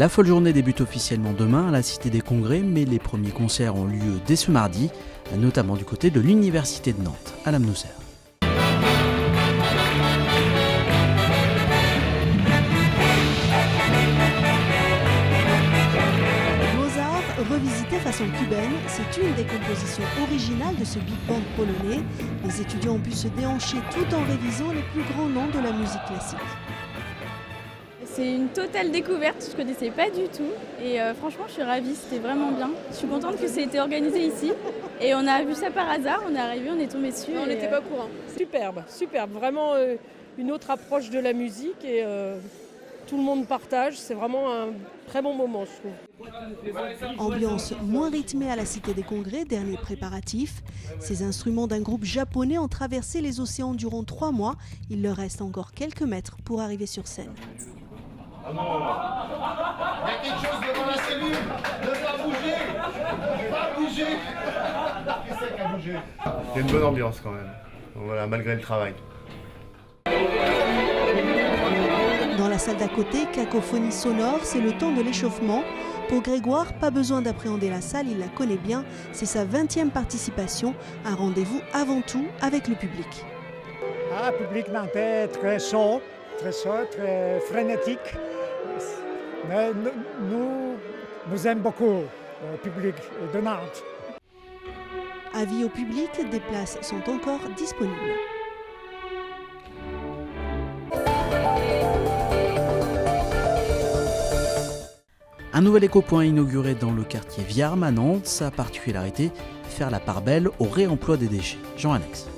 La folle journée débute officiellement demain à la Cité des Congrès, mais les premiers concerts ont lieu dès ce mardi, notamment du côté de l'Université de Nantes, à Lamnousser. Revisité façon cubaine, c'est une des compositions originales de ce big band polonais. Les étudiants ont pu se déhancher tout en révisant les plus grands noms de la musique classique. C'est une totale découverte, je ne connaissais pas du tout et franchement je suis ravie, c'était vraiment bien. Je suis contente que ça ait été organisé ici et on a vu ça par hasard, on est arrivé, on est tombé dessus. On n'était pas au courant. Superbe, vraiment une autre approche de la musique et tout le monde partage, c'est vraiment un très bon moment je trouve. Ambiance moins rythmée à la Cité des Congrès, dernier préparatif. Ces instruments d'un groupe japonais ont traversé les océans durant 3 mois. Il leur reste encore quelques mètres pour arriver sur scène. Ah non, il y a quelque chose devant la cellule. Ne pas bouger. Qu'est-ce qu'il a bougé? Il y a une bonne ambiance quand même, voilà, malgré le travail. Dans la salle d'à côté, cacophonie sonore, c'est le temps de l'échauffement. Pour Grégoire, pas besoin d'appréhender la salle, il la connaît bien. C'est sa 20e participation, un rendez-vous avant tout avec le public. Le public nantais très chaud, très frénétique. Mais nous aimons beaucoup le public de Nantes. Avis au public, des places sont encore disponibles. Un nouvel éco-point inauguré dans le quartier Viarme à Nantes, sa particularité, faire la part belle au réemploi des déchets. Jean-Alex.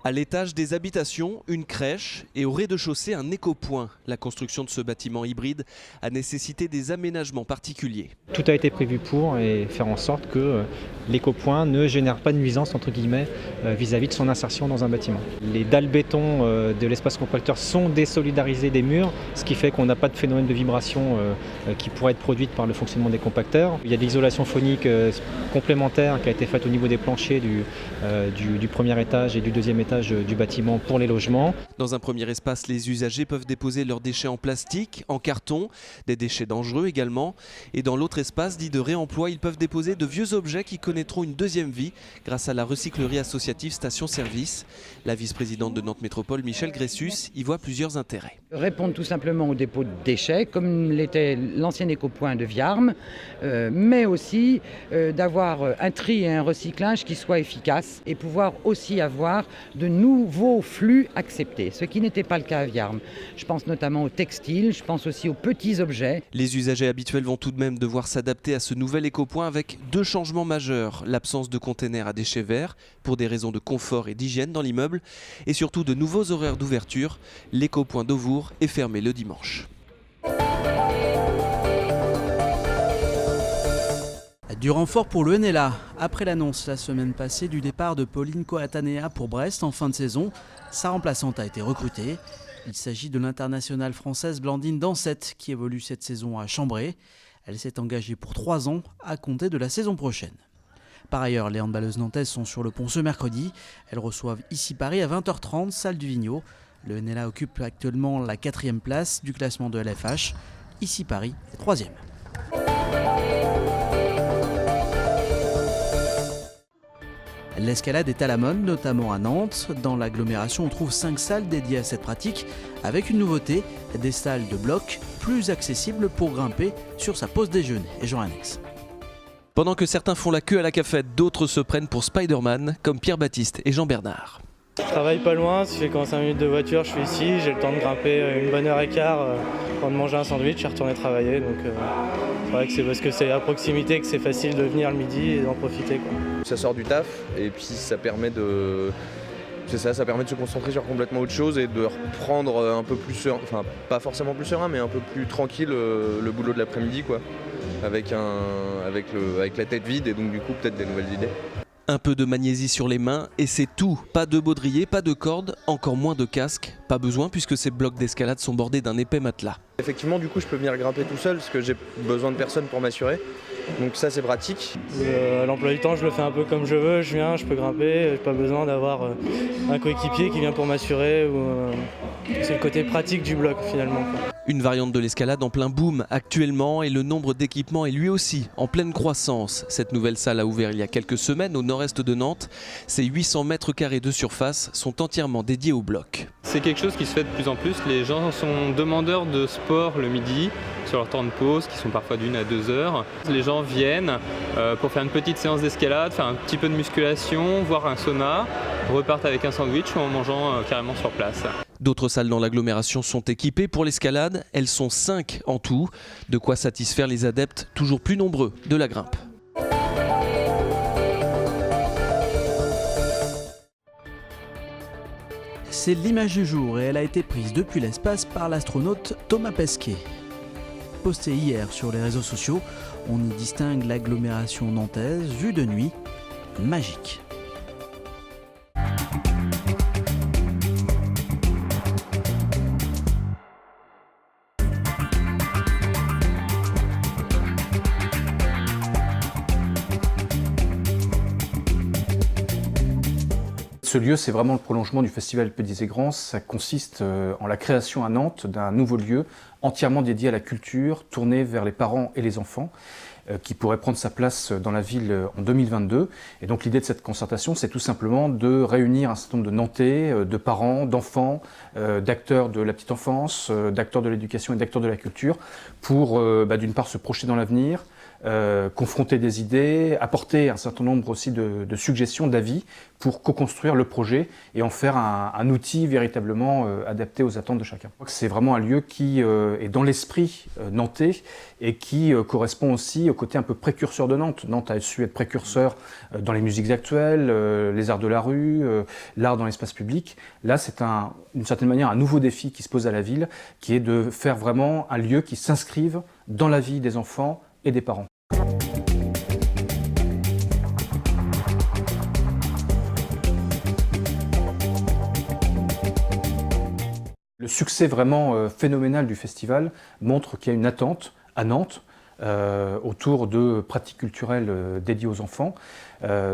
À l'étage des habitations, une crèche et au rez-de-chaussée un éco-point. La construction de ce bâtiment hybride a nécessité des aménagements particuliers. Tout a été prévu pour et faire en sorte que l'éco-point ne génère pas de nuisance entre guillemets vis-à-vis de son insertion dans un bâtiment. Les dalles béton de l'espace compacteur sont désolidarisées des murs, ce qui fait qu'on n'a pas de phénomène de vibration qui pourrait être produite par le fonctionnement des compacteurs. Il y a de l'isolation phonique complémentaire qui a été faite au niveau des planchers du premier étage et du deuxième étage du bâtiment pour les logements. Dans un premier espace, les usagers peuvent déposer leurs déchets en plastique, en carton, des déchets dangereux également. Et dans l'autre espace, dit de réemploi, ils peuvent déposer de vieux objets qui connaîtront une deuxième vie grâce à la recyclerie associative Station-Service. La vice-présidente de Nantes Métropole, Michel Gressus, y voit plusieurs intérêts. Répondre tout simplement au dépôt de déchets, comme l'était l'ancien éco-point de Viarme, mais aussi d'avoir un tri et un recyclage qui soient efficaces et pouvoir aussi avoir de nouveaux flux acceptés, ce qui n'était pas le cas à Viarme. Je pense notamment aux textiles, je pense aussi aux petits objets. Les usagers habituels vont tout de même devoir s'adapter à ce nouvel éco-point avec 2 changements majeurs. L'absence de containers à déchets verts pour des raisons de confort et d'hygiène dans l'immeuble et surtout de nouveaux horaires d'ouverture. L'éco-point d'Auvour est fermé le dimanche. Du renfort pour le NLA. Après l'annonce la semaine passée du départ de Pauline Coatanea pour Brest en fin de saison, sa remplaçante a été recrutée. Il s'agit de l'internationale française Blandine Dansette qui évolue cette saison à Chambray. Elle s'est engagée pour 3 ans à compter de la saison prochaine. Par ailleurs, les handballeuses nantaises sont sur le pont ce mercredi. Elles reçoivent ici Paris à 20h30, salle du Vigneault. Le NLA occupe actuellement la 4e place du classement de LFH. Ici Paris est 3e. L'escalade est à la mode, notamment à Nantes. Dans l'agglomération, on trouve 5 salles dédiées à cette pratique, avec une nouveauté, des salles de bloc plus accessibles pour grimper sur sa pause déjeuner. Et Jean-Alex. Pendant que certains font la queue à la cafette, d'autres se prennent pour Spider-Man, comme Pierre-Baptiste et Jean-Bernard. Je travaille pas loin, si j'ai qu'en 5 minutes de voiture, je suis ici, j'ai le temps de grimper une bonne heure et quart, avant de manger un sandwich et retourner travailler. Donc c'est vrai que c'est parce que c'est à proximité que c'est facile de venir le midi et d'en profiter, quoi. Ça sort du taf et puis ça permet de se concentrer sur complètement autre chose et de reprendre un peu plus serein, enfin pas forcément plus serein mais un peu plus tranquille le boulot de l'après-midi quoi, avec la tête vide et donc du coup peut-être des nouvelles idées. Un peu de magnésie sur les mains et c'est tout. Pas de baudrier, pas de corde, encore moins de casque. Pas besoin puisque ces blocs d'escalade sont bordés d'un épais matelas. Effectivement, du coup, je peux venir grimper tout seul parce que j'ai besoin de personne pour m'assurer. Donc ça, c'est pratique. L'emploi du temps, je le fais un peu comme je veux. Je viens, je peux grimper. J'ai pas besoin d'avoir un coéquipier qui vient pour m'assurer. C'est le côté pratique du bloc finalement, quoi. Une variante de l'escalade en plein boom actuellement et le nombre d'équipements est lui aussi en pleine croissance. Cette nouvelle salle a ouvert il y a quelques semaines au nord-est de Nantes. Ses 800 mètres carrés de surface sont entièrement dédiés au bloc. C'est quelque chose qui se fait de plus en plus. Les gens sont demandeurs de sport le midi sur leur temps de pause qui sont parfois d'1 à 2 heures. Les gens viennent pour faire une petite séance d'escalade, faire un petit peu de musculation, voire un sauna, repartent avec un sandwich ou en mangeant carrément sur place. D'autres salles dans l'agglomération sont équipées pour l'escalade. Elles sont 5 en tout, de quoi satisfaire les adeptes toujours plus nombreux de la grimpe. C'est l'image du jour et elle a été prise depuis l'espace par l'astronaute Thomas Pesquet. Postée hier sur les réseaux sociaux, on y distingue l'agglomération nantaise vue de nuit, magique. Ce lieu, c'est vraiment le prolongement du Festival Petits et Grands. Ça consiste en la création à Nantes d'un nouveau lieu entièrement dédié à la culture, tourné vers les parents et les enfants, qui pourrait prendre sa place dans la ville en 2022. Et donc l'idée de cette concertation, c'est tout simplement de réunir un certain nombre de Nantais, de parents, d'enfants, d'acteurs de la petite enfance, d'acteurs de l'éducation et d'acteurs de la culture, pour d'une part se projeter dans l'avenir, confronter des idées, apporter un certain nombre aussi de suggestions, d'avis pour co-construire le projet et en faire un outil véritablement adapté aux attentes de chacun. C'est vraiment un lieu qui est dans l'esprit nantais et qui correspond aussi au côté un peu précurseur de Nantes. Nantes a su être précurseur dans les musiques actuelles, les arts de la rue, l'art dans l'espace public. Là, c'est d'une certaine manière un nouveau défi qui se pose à la ville, qui est de faire vraiment un lieu qui s'inscrive dans la vie des enfants et des parents. Le succès vraiment phénoménal du festival montre qu'il y a une attente à Nantes autour de pratiques culturelles dédiées aux enfants.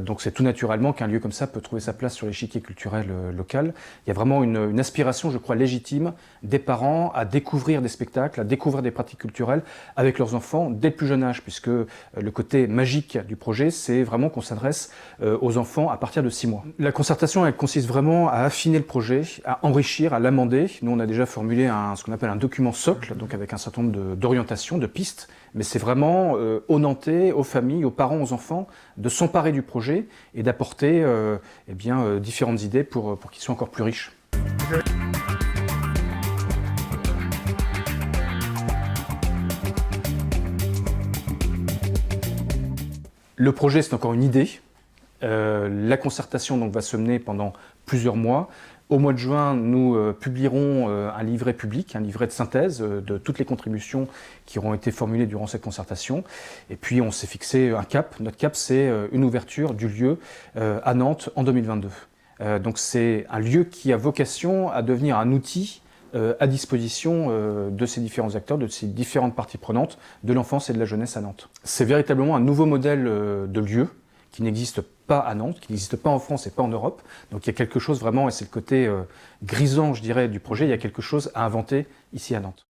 Donc c'est tout naturellement qu'un lieu comme ça peut trouver sa place sur l'échiquier culturel local. Il y a vraiment une aspiration, je crois, légitime des parents à découvrir des spectacles, à découvrir des pratiques culturelles avec leurs enfants dès le plus jeune âge, puisque le côté magique du projet, c'est vraiment qu'on s'adresse aux enfants à partir de 6 mois. La concertation, elle consiste vraiment à affiner le projet, à enrichir, à l'amender. Nous, on a déjà formulé ce qu'on appelle un document socle, donc avec un certain nombre d'orientations, de pistes, mais c'est vraiment aux Nantais, aux familles, aux parents, aux enfants, de s'emparer du projet et d'apporter différentes idées pour qu'il soit encore plus riche. Le projet, c'est encore une idée. La concertation donc, va se mener pendant plusieurs mois. Au mois de juin, nous publierons un livret public, un livret de synthèse de toutes les contributions qui auront été formulées durant cette concertation. Et puis on s'est fixé un cap. Notre cap, c'est une ouverture du lieu à Nantes en 2022. Donc c'est un lieu qui a vocation à devenir un outil à disposition de ces différents acteurs, de ces différentes parties prenantes de l'enfance et de la jeunesse à Nantes. C'est véritablement un nouveau modèle de lieu qui n'existe pas à Nantes, qui n'existe pas en France et pas en Europe. Donc il y a quelque chose vraiment, et c'est le côté grisant, je dirais, du projet, il y a quelque chose à inventer ici à Nantes.